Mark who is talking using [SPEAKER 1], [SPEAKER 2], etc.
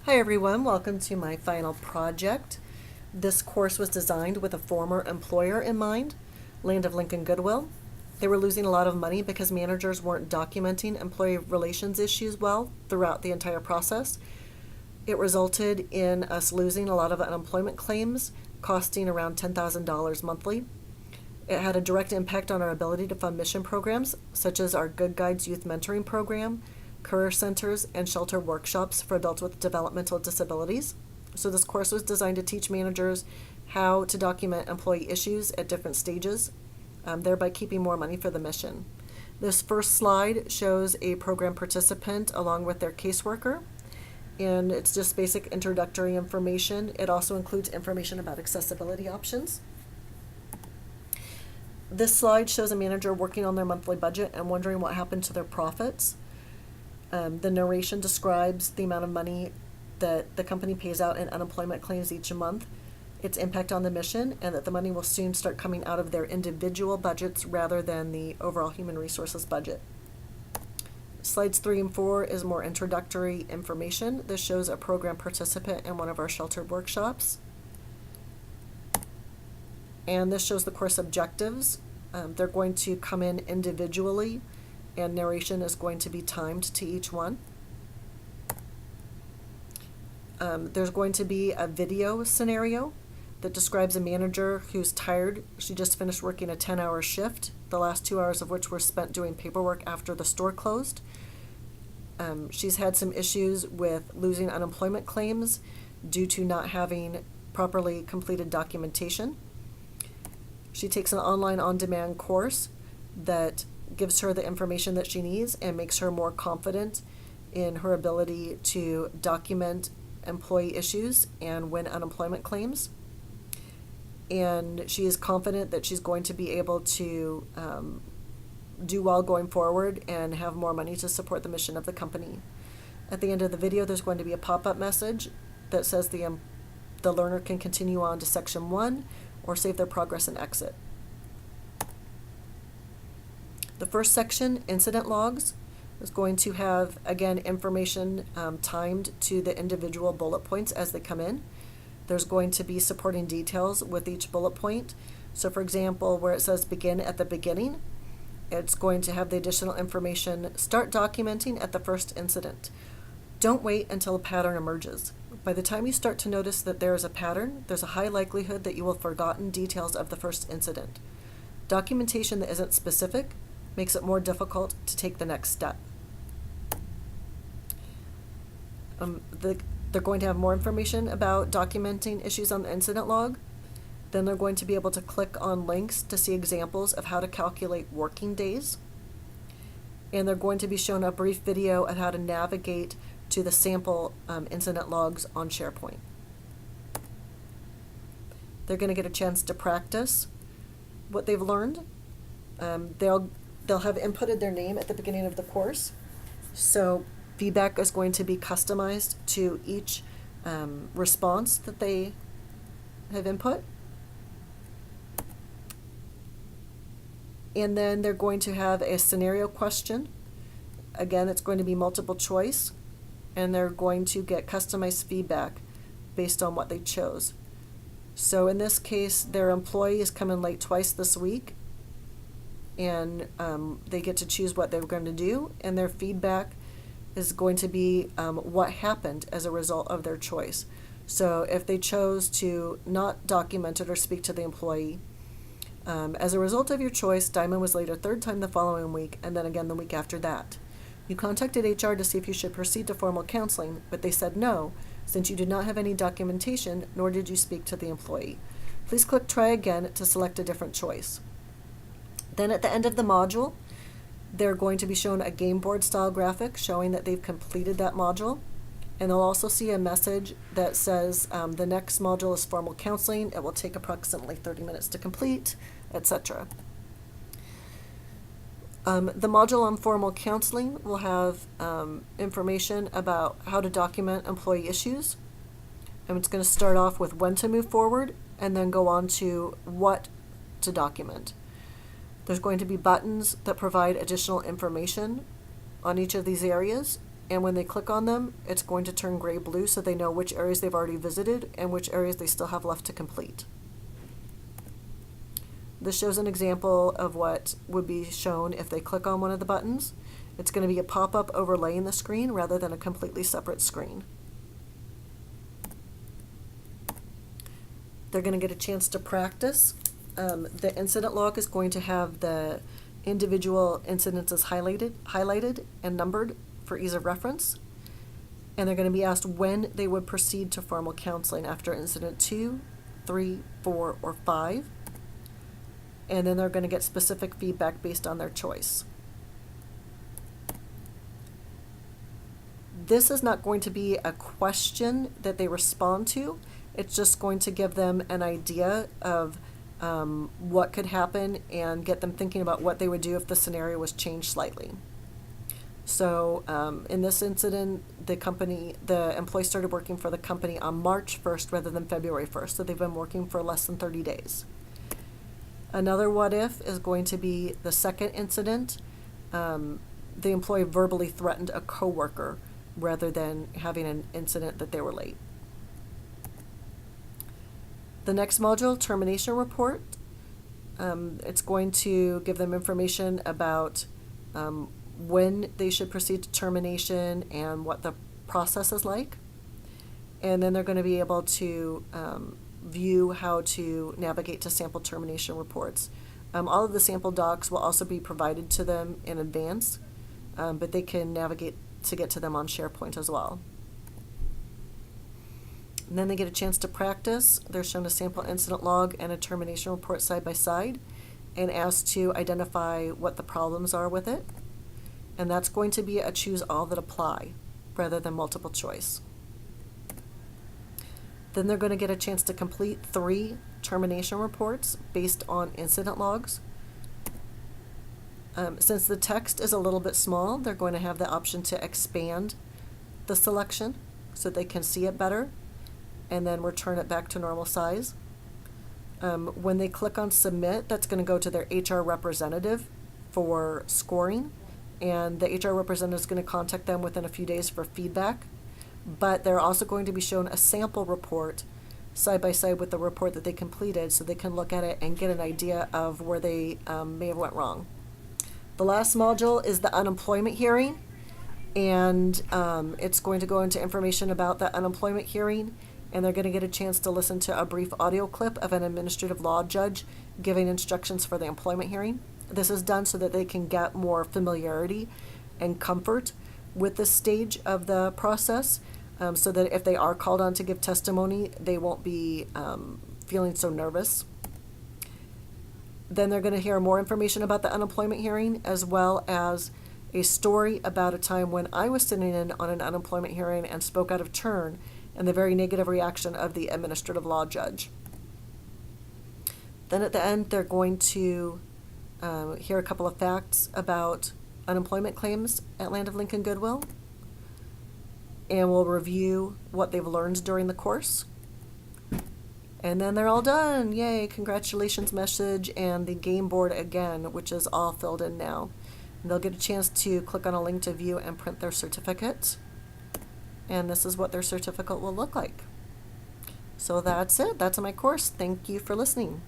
[SPEAKER 1] Hi everyone, welcome to my final project. This course was designed with a former employer in mind, Land of Lincoln Goodwill. They were losing a lot of money because managers weren't documenting employee relations issues well throughout the entire process. It resulted in us losing a lot of unemployment claims, costing around $10,000 monthly. It had a direct impact on our ability to fund mission programs, such as our Good Guides Youth Mentoring Program, career centers, and shelter workshops for adults with developmental disabilities. So this course was designed to teach managers how to document employee issues at different stages, thereby keeping more money for the mission. This first slide shows a program participant along with their caseworker, and it's just basic introductory information. It also includes information about accessibility options. This slide shows a manager working on their monthly budget and wondering what happened to their profits. The narration describes the amount of money that the company pays out in unemployment claims each month, its impact on the mission, and that the money will soon start coming out of their individual budgets rather than the overall human resources budget. Slides 3 and 4 is more introductory information. This shows a program participant in one of our sheltered workshops. And this shows the course objectives. They're going to come in individually, and narration is going to be timed to each one. There's going to be a video scenario that describes a manager who's tired. She just finished working a 10-hour shift, the last 2 hours of which were spent doing paperwork after the store closed. She's had some issues with losing unemployment claims due to not having properly completed documentation. She takes an online on-demand course that gives her the information that she needs and makes her more confident in her ability to document employee issues and win unemployment claims. And she is confident that she's going to be able to do well going forward and have more money to support the mission of the company. At the end of the video, there's going to be a pop-up message that says the learner can continue on to section 1 or save their progress and exit. The first section, incident logs, is going to have, again, information timed to the individual bullet points as they come in. There's going to be supporting details with each bullet point. So for example, where it says begin at the beginning, it's going to have the additional information, start documenting at the first incident. Don't wait until a pattern emerges. By the time you start to notice that there is a pattern, there's a high likelihood that you will have forgotten details of the first incident. Documentation that isn't specific makes it more difficult to take the next step. They're going to have more information about documenting issues on the incident log. Then they're going to be able to click on links to see examples of how to calculate working days. And they're going to be shown a brief video on how to navigate to the sample incident logs on SharePoint. They're going to get a chance to practice what they've learned. They'll have inputted their name at the beginning of the course. So feedback is going to be customized to each response that they have input. And then they're going to have a scenario question. Again, it's going to be multiple choice, and they're going to get customized feedback based on what they chose. So in this case, their employee is coming late twice this week, and they get to choose what they're going to do, and their feedback is going to be what happened as a result of their choice. So if they chose to not document it or speak to the employee, as a result of your choice, Diamond was late a third time the following week, and then again the week after that. You contacted HR to see if you should proceed to formal counseling, but they said no, since you did not have any documentation, nor did you speak to the employee. Please click Try Again to select a different choice. Then at the end of the module, they're going to be shown a game board style graphic showing that they've completed that module. And they'll also see a message that says the next module is formal counseling. It will take approximately 30 minutes to complete, etc. The module on formal counseling will have information about how to document employee issues. And it's going to start off with when to move forward and then go on to what to document. There's going to be buttons that provide additional information on each of these areas. and when they click on them, it's going to turn gray-blue so they know which areas they've already visited and which areas they still have left to complete. This shows an example of what would be shown if they click on one of the buttons. It's going to be a pop-up overlaying the screen rather than a completely separate screen. They're going to get a chance to practice. The incident log is going to have the individual incidences highlighted and numbered for ease of reference. And they're going to be asked when they would proceed to formal counseling after incident 2, 3, 4, or 5. And then they're going to get specific feedback based on their choice. This is not going to be a question that they respond to. It's just going to give them an idea of what could happen and get them thinking about what they would do if the scenario was changed slightly. So in this incident, the employee started working for the company on March 1st rather than February 1st, so they've been working for less than 30 days. Another what if is going to be the second incident. The employee verbally threatened a coworker rather than having an incident that they were late. The next module, termination report, it's going to give them information about when they should proceed to termination and what the process is like. And then they're going to be able to view how to navigate to sample termination reports. All of the sample docs will also be provided to them in advance, but they can navigate to get to them on SharePoint as well. And then they get a chance to practice. They're shown a sample incident log and a termination report side by side and asked to identify what the problems are with it. And that's going to be a choose all that apply rather than multiple choice. Then they're going to get a chance to complete 3 termination reports based on incident logs. Since the text is a little bit small, they're going to have the option to expand the selection so they can see it better and then return it back to normal size. When they click on submit, that's going to go to their HR representative for scoring, and the HR representative is going to contact them within a few days for feedback. But they're also going to be shown a sample report side by side with the report that they completed so they can look at it and get an idea of where they may have went wrong. The last module is the unemployment hearing, and it's going to go into information about the unemployment hearing, and they're going to get a chance to listen to a brief audio clip of an administrative law judge giving instructions for the employment hearing. This is done so that they can get more familiarity and comfort with this stage of the process, so that if they are called on to give testimony, they won't be feeling so nervous. Then they're going to hear more information about the unemployment hearing, as well as a story about a time when I was sitting in on an unemployment hearing and spoke out of turn, and the very negative reaction of the administrative law judge. Then at the end, they're going to hear a couple of facts about unemployment claims at Land of Lincoln Goodwill, and we'll review what they've learned during the course. And then they're all done. Yay, congratulations message and the game board again, which is all filled in now. And they'll get a chance to click on a link to view and print their certificate. And this is what their certificate will look like. So that's it. That's my course. Thank you for listening.